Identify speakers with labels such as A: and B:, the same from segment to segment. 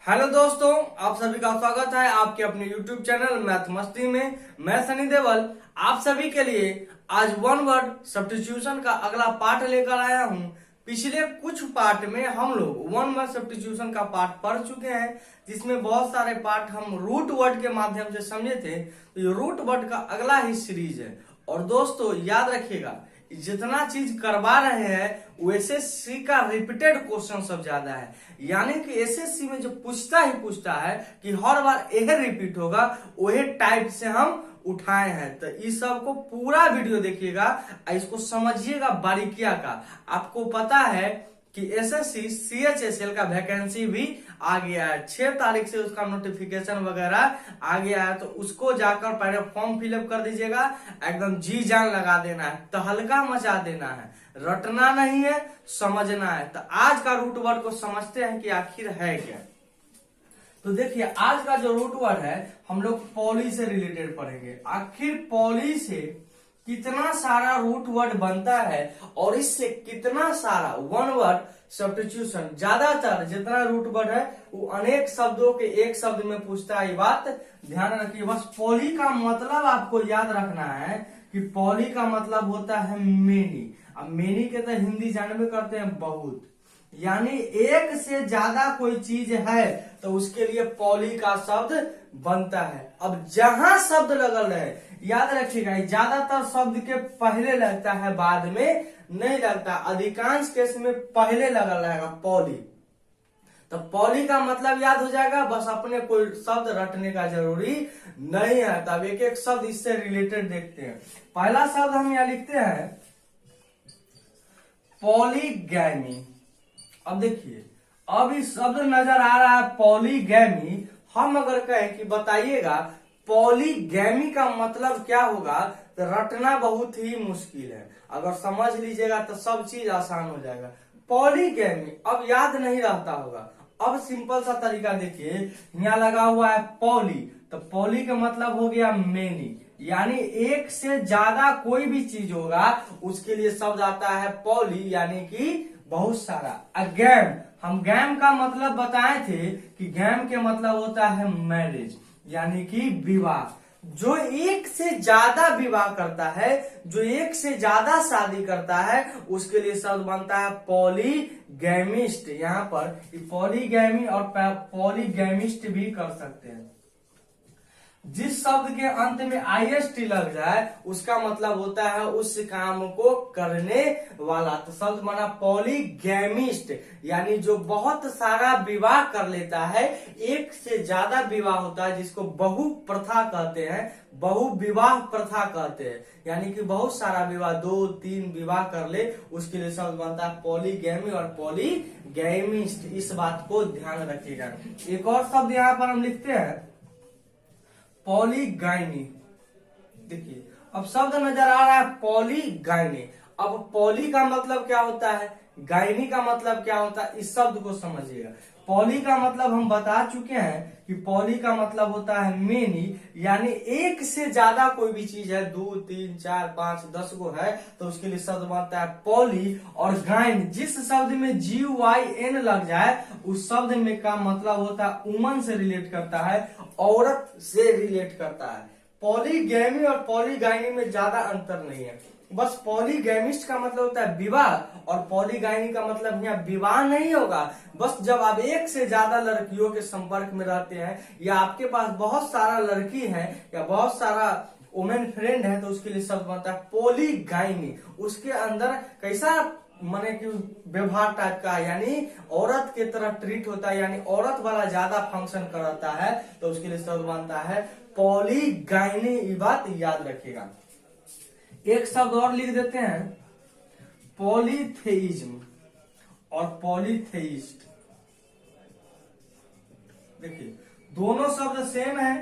A: Hello दोस्तों, आप सभी का स्वागत है आपके अपने YouTube चैनल मैथ मस्ती में। मैं सनी देवल आप सभी के लिए आज वन वर्ड सब्स्टिट्यूशन का अगला पार्ट लेकर आया हूं। पिछले कुछ पार्ट में हम लोग वन वर्ड सब्स्टिट्यूशन का पार्ट पढ़ चुके हैं, जिसमें बहुत सारे पार्ट हम रूट वर्ड के माध्यम से समझे थे। तो ये रूट वर्ड का अगला ही सीरीज है। और दोस्तों याद रखिएगा, जितना चीज करवा रहे हैं वो एसएससी का रिपीटेड क्वेश्चन सब ज्यादा है, यानी कि एसएससी में जो पूछता है कि हर बार यह रिपीट होगा, वही टाइप से हम उठाए हैं। तो इस सब को पूरा वीडियो देखिएगा, इसको समझिएगा बारीकिया का। आपको पता है कि एसएससी सीएचएसएल का वैकेंसी भी आ गया है, 6 तारीख से उसका नोटिफिकेशन वगैरह आ गया है। तो उसको जाकर पहले फॉर्म फिलअप कर दीजिएगा, एकदम जी जान लगा देना है, तहलका मचा देना है, रटना नहीं है, समझना है। तो आज का रूट वर्ड को समझते हैं कि आखिर है क्या। तो देखिए, आज का जो रूट वर्ड है हम लोग पॉली से रिलेटेड पढ़ेंगे। आखिर पॉली से कितना सारा रूट वर्ड बनता है और इससे कितना सारा वन वर्ड सब्स्टिट्यूशन। ज्यादातर जितना रूट वर्ड है वो अनेक शब्दों के एक शब्द में पूछता है, ये बात ध्यान रखिए। बस पॉली का मतलब आपको याद रखना है कि पॉली का मतलब होता है मेनी। अब मेनी के तो हिंदी जानबे करते हैं बहुत, यानी एक से ज्यादा कोई चीज है तो उसके लिए पॉली का शब्द बनता है। अब जहां शब्द लगल है, याद रखिएगा, ज्यादातर शब्द के पहले लगता है, बाद में नहीं लगता। अधिकांश केस में पहले लगल रहेगा पॉली। तो पॉली का मतलब याद हो जाएगा, बस अपने कोई शब्द रटने का जरूरी नहीं है। तब एक एक शब्द इससे रिलेटेड देखते हैं। पहला शब्द हम यहाँ लिखते हैं पॉलीगैमी। अब देखिए, अब इस शब्द नजर आ रहा है पॉलीगैमी। हम अगर कहें कि बताइएगा पॉलीगैमी का मतलब क्या होगा, तो रटना बहुत ही मुश्किल है। अगर समझ लीजिएगा तो सब चीज आसान हो जाएगा। पॉलीगैमी अब याद नहीं रहता होगा। अब सिंपल सा तरीका देखिए, यहाँ लगा हुआ है पॉली, तो पॉली का मतलब हो गया मेनी, यानी एक से ज्यादा कोई भी चीज होगा उसके लिए शब्द आता है पॉली, यानी कि बहुत सारा। गैम, हम गैम का मतलब बताए थे कि गैम के मतलब होता है मैरिज, यानी कि विवाह। जो एक से ज्यादा विवाह करता है, जो एक से ज्यादा शादी करता है, उसके लिए शब्द बनता है पॉलीगैमिस्ट। यहाँ पर पॉलीगैमी और पॉलीगैमिस्ट भी कर सकते हैं। जिस शब्द के अंत में आईएसटी लग जाए उसका मतलब होता है उस काम को करने वाला। तो शब्द बना पॉलीगैमिस्ट, यानी जो बहुत सारा विवाह कर लेता है, एक से ज्यादा विवाह होता है, जिसको बहु प्रथा कहते हैं, बहु विवाह प्रथा कहते हैं, यानी कि बहुत सारा विवाह, 2-3 विवाह कर ले, उसके लिए शब्द बनता है पॉलीगैमी और पॉलीगैमिस्ट। इस बात को ध्यान रखिएगा। एक और शब्द यहाँ पर हम लिखते हैं पॉलीगाइनी। देखिए, अब शब्द नजर आ रहा है पॉलीगाइनी। अब पॉली का मतलब क्या होता है, गायनी का मतलब क्या होता है, इस शब्द को समझिएगा। पॉली का मतलब हम बता चुके हैं कि पॉली का मतलब होता है मेनी, यानी एक से ज्यादा कोई भी चीज है, 2, 3, 4, 5, 10 को है तो उसके लिए शब्द बनता है पॉली। और गाइन, जिस शब्द में GYN लग जाए उस शब्द में का मतलब होता है वुमन से रिलेट करता है, औरत से रिलेट करता है। पॉलीगैमी और पॉलीगाइनी में ज्यादा अंतर नहीं है। बस पॉलीगैमिस्ट का मतलब होता है विवाह और पॉलीगाइनी का मतलब यहाँ विवाह नहीं होगा। बस जब आप एक से ज्यादा लड़कियों के संपर्क में रहते हैं, या आपके पास बहुत सारा लड़की है या बहुत सारा वुमेन फ्रेंड है, तो उसके लिए शब्द बनता है पॉलीगाइनी। उसके अंदर कैसा माने कि व्यवहार टाइप का, यानी औरत के तरह ट्रीट होता है, यानी औरत वाला ज्यादा फंक्शन करता है, तो उसके लिए शब्द बनता है पॉलीगाइनी। ये बात याद रखिएगा। एक शब्द और लिख देते हैं पॉलीथेइज्म और पॉलीथेइस्ट। देखिए, दोनों शब्द सेम है,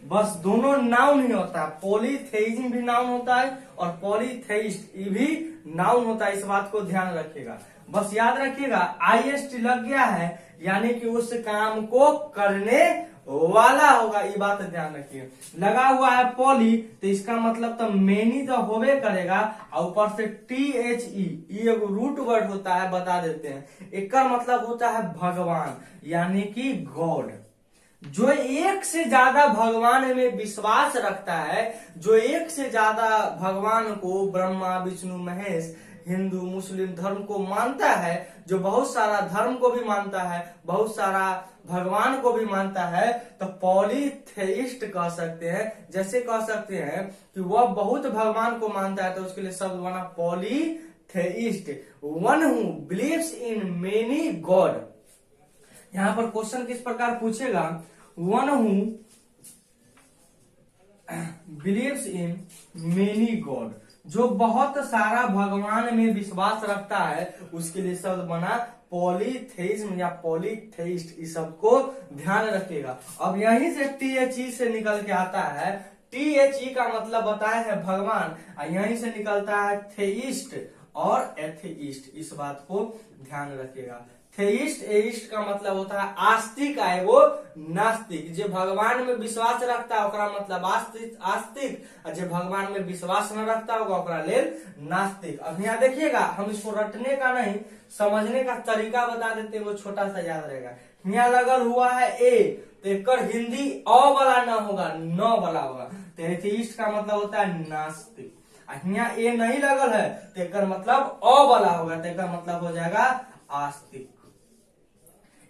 A: बस दोनों नाउन ही होता है। पॉलीथेइज्म भी नाउन होता है और पॉलीथेइस्ट ये भी नाउन होता है, इस बात को ध्यान रखिएगा। बस याद रखिएगा IST लग गया है यानी कि उस काम को करने वाला होगा, ये बात ध्यान रखिए। लगा हुआ है पॉली तो इसका मतलब तो मेनी तो होवे करेगा, और ऊपर से THE ये एक रूट वर्ड होता है, बता देते हैं। एक मतलब होता है भगवान यानी कि गॉड। जो एक से ज्यादा भगवान में विश्वास रखता है, जो एक से ज्यादा भगवान को ब्रह्मा विष्णु महेश हिंदू मुस्लिम धर्म को मानता है, जो बहुत सारा धर्म को भी मानता है, बहुत सारा भगवान को भी मानता है, तो पॉलीथेइस्ट कह सकते हैं। जैसे कह सकते हैं कि वह बहुत भगवान को मानता है तो उसके लिए शब्द बना polytheist, one who believes in many god. यहां पर क्वेश्चन किस प्रकार पूछेगा, one who believes in many god, जो बहुत सारा भगवान में विश्वास रखता है, उसके लिए शब्द बना पॉलीथेइज्म या पॉलीथेइस्ट। इस शब्द को ध्यान रखिएगा। अब यहीं से THE से निकल के आता है, THE का मतलब बताए है भगवान, और यहीं से निकलता है थेइस्ट और एथेइस्ट। इस बात को ध्यान रखिएगा। थेइस्ट एइस्ट का मतलब होता है आस्तिक है वो नास्तिक। जो भगवान में विश्वास रखता है ओकरा मतलब आस्तिक, और जो भगवान में विश्वास न रखता होगा ओकरा लेल नास्तिक। अब यहाँ देखिएगा, हम इसको रटने का नहीं समझने का तरीका बता देते हैं, वो छोटा सा याद रहेगा। यहाँ लगल हुआ है ए, तो एक हिंदी अ वाला न होगा, न वाला होगा, तो एथेइस्ट का मतलब होता है नास्तिक। यहाँ ए नहीं लगल है तो एक मतलब अ वाला होगा, तो एक मतलब हो जाएगा आस्तिक।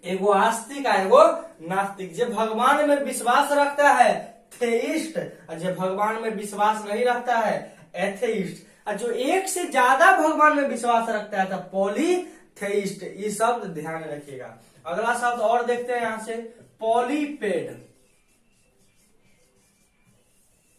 A: एगो आस्तिक है एगो नास्तिक। जो भगवान में विश्वास रखता है थेइस्ट, और जो भगवान में विश्वास नहीं रखता है एथेइस्ट, और जो एक से ज्यादा भगवान में विश्वास रखता है तो पॉलीथेइस्ट। ये शब्द ध्यान रखिएगा। अगला शब्द और देखते हैं यहां से, पॉलीपेड।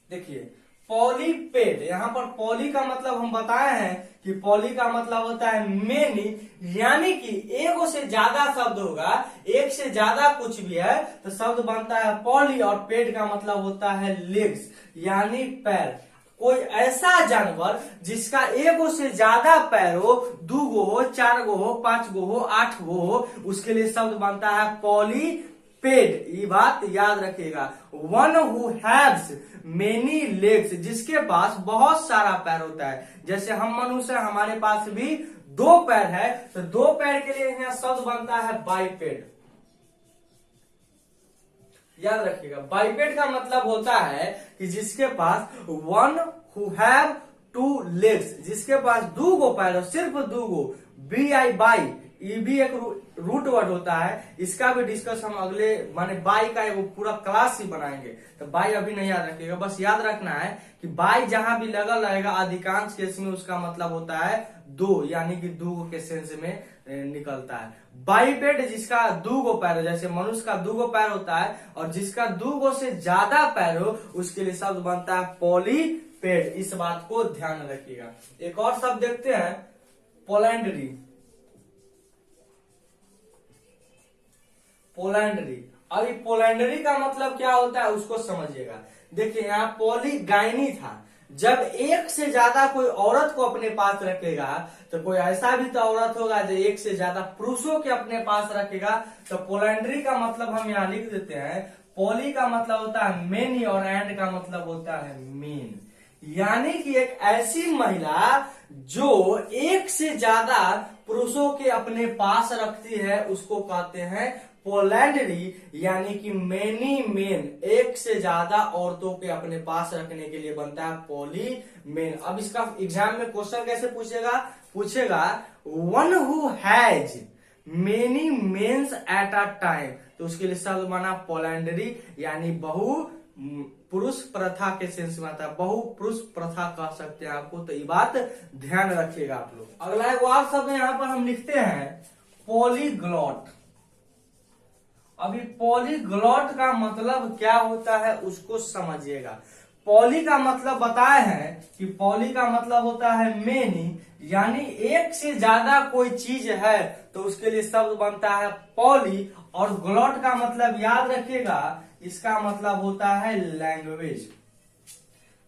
A: देखिए पॉलीपेड, यहाँ पर पॉली का मतलब हम बताए हैं कि पॉली का मतलब होता है मेनी, यानी कि एक से ज्यादा शब्द होगा, एक से ज्यादा कुछ भी है तो शब्द बनता है पॉली। और पेड का मतलब होता है लेग्स यानी पैर। कोई ऐसा जानवर जिसका एक से ज्यादा पैर हो, 2 गो हो, 4 गो हो, 5 गो हो, 8 गो हो, उसके लिए शब्द बनता है पॉलीपेड। ये बात याद रखिएगा। One who haves many legs, जिसके पास बहुत सारा पैर होता है। जैसे हम मनुष्य, हमारे पास भी 2 पैर है, तो 2 पैर के लिए यहाँ शब्द बनता है बाइपेड। याद रखिएगा, बाइपेड का मतलब होता है कि जिसके पास वन हु हैव 2 लेग्स, जिसके पास 2 गो पैर हो, सिर्फ 2 गो। BI बाई, ये भी एक रूट वर्ड होता है, इसका भी डिस्कस हम अगले माने बाई का एक पूरा क्लास ही बनाएंगे, तो बाई अभी नहीं याद रखिएगा। बस याद रखना है कि बाई जहां भी लगल रहेगा अधिकांश केस में उसका मतलब होता है 2, यानी कि 2 के सेंस में निकलता है। बाइपेड जिसका 2 गो पैर हो, जैसे मनुष्य का 2 गो पैर होता है, और जिसका 2 गो से ज्यादा पैर हो उसके लिए शब्द बनता है पॉलीपेड। इस बात को ध्यान रखिएगा। एक और शब्द देखते हैं, पोलैंडरी। पोलैंडरी, अब पोलैंडरी का मतलब क्या होता है उसको समझिएगा। देखिए यहाँ पॉलीगाइनी था, जब एक से ज्यादा कोई औरत को अपने पास रखेगा तो कोई ऐसा भी तो औरत होगा जो एक से ज्यादा पुरुषों के अपने पास रखेगा, तो पोलैंडरी का मतलब हम यहाँ लिख देते हैं। पॉली का मतलब होता है मेनी और एंड का मतलब होता है मेन, यानी कि एक ऐसी महिला जो एक से ज्यादा पुरुषों के अपने पास रखती है उसको कहते हैं पोलैंडरी, यानी कि मेनी मेन, एक से ज्यादा औरतों के अपने पास रखने के लिए बनता है पॉली मेन। अब इसका एग्जाम में क्वेश्चन कैसे पूछेगा one who has many mens at a time, तो उसके लिए शब्द बना पोलैंडरी, यानी बहु पुरुष प्रथा के सेंस में आता है, बहु पुरुष प्रथा कह सकते हैं आपको, तो ये बात ध्यान रखिएगा आप लोग। अगला एक और शब्द यहाँ पर हम लिखते हैं पॉलीग्लॉट। अभी पॉलीग्लॉट का मतलब क्या होता है उसको समझिएगा। पॉली का मतलब बताए हैं कि पॉली का मतलब होता है मेनी, यानी एक से ज्यादा कोई चीज है तो उसके लिए शब्द बनता है पॉली। और ग्लॉट का मतलब याद रखिएगा, इसका मतलब होता है लैंग्वेज,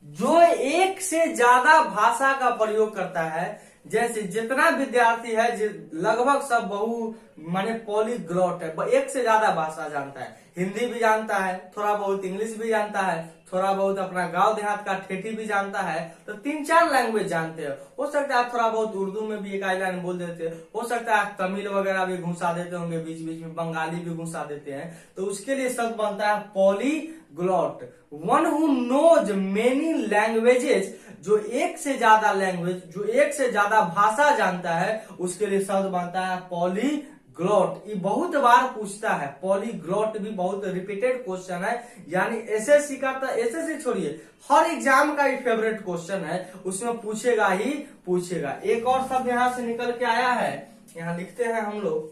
A: जो एक से ज्यादा भाषा का प्रयोग करता है। जैसे जितना विद्यार्थी है लगभग सब बहु माने पॉलीग्लॉट है, एक से ज्यादा भाषा जानता है। हिंदी भी जानता है, थोड़ा बहुत इंग्लिश भी जानता है, थोड़ा बहुत अपना गांव देहात का ठेठी भी जानता है। तो 3-4 लैंग्वेज जानते हैं। हो सकता है आप थोड़ा बहुत उर्दू में भी एक आध लाइन बोल देते हैं, हो सकता है तमिल वगैरह भी घुसा देते होंगे, बीच बीच में बंगाली भी घुसा देते हैं। तो उसके लिए शब्द बनता है polyglot. One who knows many languages, जो एक से ज्यादा लैंग्वेज, जो एक से ज्यादा भाषा जानता है, उसके लिए शब्द बनता है पॉलीग्लॉट। ये बहुत बार पूछता है, पॉलीग्लॉट भी बहुत रिपीटेड क्वेश्चन है। यानी एसएससी का, तो एसएससी छोड़िए, हर एग्जाम का एक फेवरेट क्वेश्चन है, उसमें पूछेगा ही पूछेगा। एक और शब्द यहां से निकल के आया है, यहां लिखते हैं हम लोग,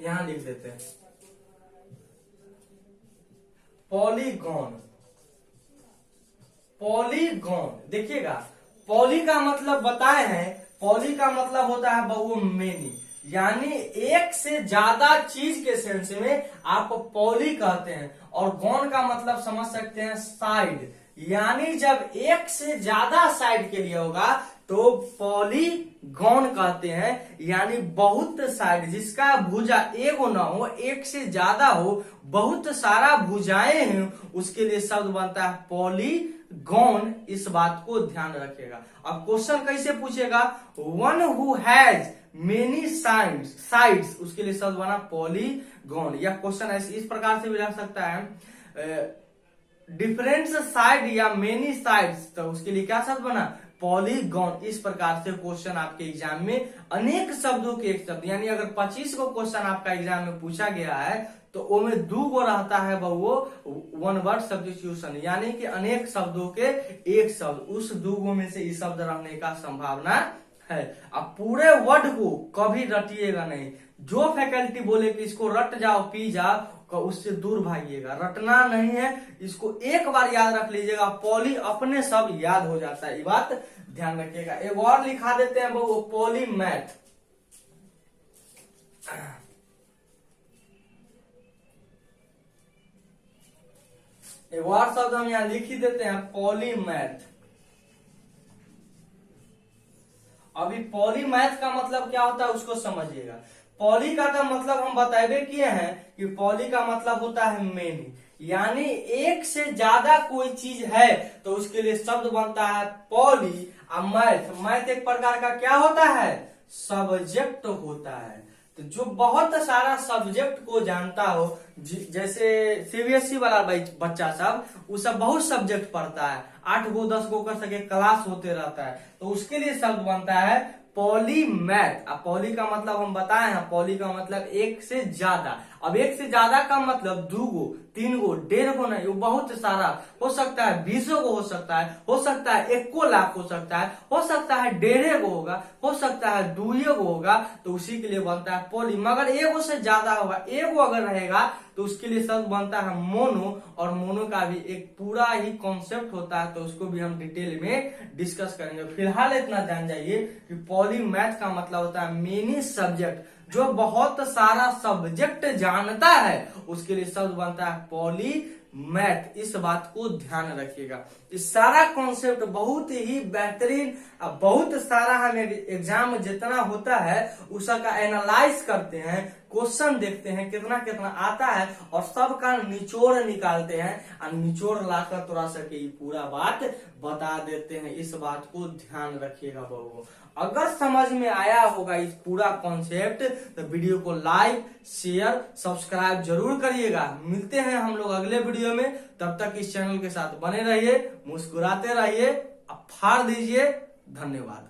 A: यहां लिख देते हैं पॉलीगॉन। पॉलीगॉन देखिएगा, पॉली का मतलब बताए हैं, पॉली का मतलब होता है बहु मेनी, यानी एक से ज्यादा चीज के सेंस में आप पॉली कहते हैं। और गॉन का मतलब समझ सकते हैं साइड, यानी जब एक से ज्यादा साइड के लिए होगा तो पॉलीगॉन कहते हैं। यानी बहुत साइड, जिसका भुजा एगो ना हो, एक से ज्यादा हो, बहुत सारा भुजाएं हैं, उसके लिए शब्द बनता है पॉलीगॉन। इस बात को ध्यान रखिएगा। अब क्वेश्चन कैसे पूछेगा, one who has many sides, उसके लिए शब्द बना पॉलीगॉन। या क्वेश्चन ऐसे इस प्रकार से भी रख सकता है, डिफरेंट साइड या मेनी साइड्स, तो उसके लिए क्या शब्द बना पॉलीगॉन। इस प्रकार से क्वेश्चन आपके एग्जाम में अनेक शब्दों के एक शब्द, यानी अगर 25 को क्वेश्चन आपका एग्जाम में पूछा गया है तो उसमें 2 गो रहता है वो वन वर्ड सब्स्टिट्यूशन, यानी कि अनेक शब्दों के एक शब्द, उस 2 गो में से इस शब्द रहने का संभावना है। अब पूरे वर्ड को कभी रटिएगा नहीं। जो फैकल्टी बोले कि इसको रट जाओ पी जाओ, उससे दूर भागिएगा, रटना नहीं है। इसको एक बार याद रख लीजिएगा, पॉली अपने सब याद हो जाता है, ये बात ध्यान रखिएगा। एक और लिखा देते हैं वो पॉलीमैथ। एक और शब्द हम यहां लिख ही देते हैं पॉलीमैथ। अभी पॉलीमैथ का मतलब क्या होता है उसको समझिएगा। पॉली का तो मतलब हम बताए किए हैं कि पॉली का मतलब होता है मेनी, यानी एक से ज्यादा कोई चीज है तो उसके लिए शब्द बनता है पॉली। और मैथ एक प्रकार का क्या होता है, सब्जेक्ट होता है। तो जो बहुत सारा सब्जेक्ट को जानता हो, जैसे सीबीएसई वाला बच्चा सब, वो सब बहुत सब्जेक्ट पढ़ता है, 8 गो 10 गो कर सके क्लास होते रहता है, तो उसके लिए शब्द बनता है पॉलीमैथ। अब पॉली का मतलब हम बताए हैं, पॉली का मतलब एक से ज्यादा। अब एक से ज्यादा का मतलब 2 गो 3 गो 1.5 गो नहीं, वो बहुत सारा हो सकता है, 20 गो हो सकता है 1 लाख हो सकता है 1.5 गो होगा, हो सकता है 2 गो होगा, तो उसी के लिए बनता है पॉली। मगर 1 गो से ज्यादा होगा, 1 गो अगर रहेगा तो उसके लिए शब्द बनता है मोनो। और मोनो का भी एक पूरा ही कॉन्सेप्ट होता है, तो उसको भी हम डिटेल में डिस्कस करेंगे। फिलहाल इतना जान जाइए कि पॉलीमैथ का मतलब होता है मेनी सब्जेक्ट, जो बहुत सारा सब्जेक्ट जानता है, उसके लिए शब्द बनता है पॉलीमैथ। इस बात को ध्यान रखिएगा। इस सारा कॉन्सेप्ट बहुत ही बेहतरीन, बहुत सारा हम एग्जाम में जितना होता है उसका एनालाइज करते हैं, क्वेश्चन देखते हैं कितना कितना आता है, और सबका निचोड़ निकालते हैं, और निचोड़ लाकर थोड़ा सा ये पूरा बात बता देते हैं। इस बात को ध्यान रखिएगा बबू। अगर समझ में आया होगा इस पूरा कॉन्सेप्ट तो वीडियो को लाइक शेयर सब्सक्राइब जरूर करिएगा। मिलते हैं हम लोग अगले वीडियो में, तब तक इस चैनल के साथ बने रहिए, मुस्कुराते रहिए, फाड़ दीजिए। धन्यवाद।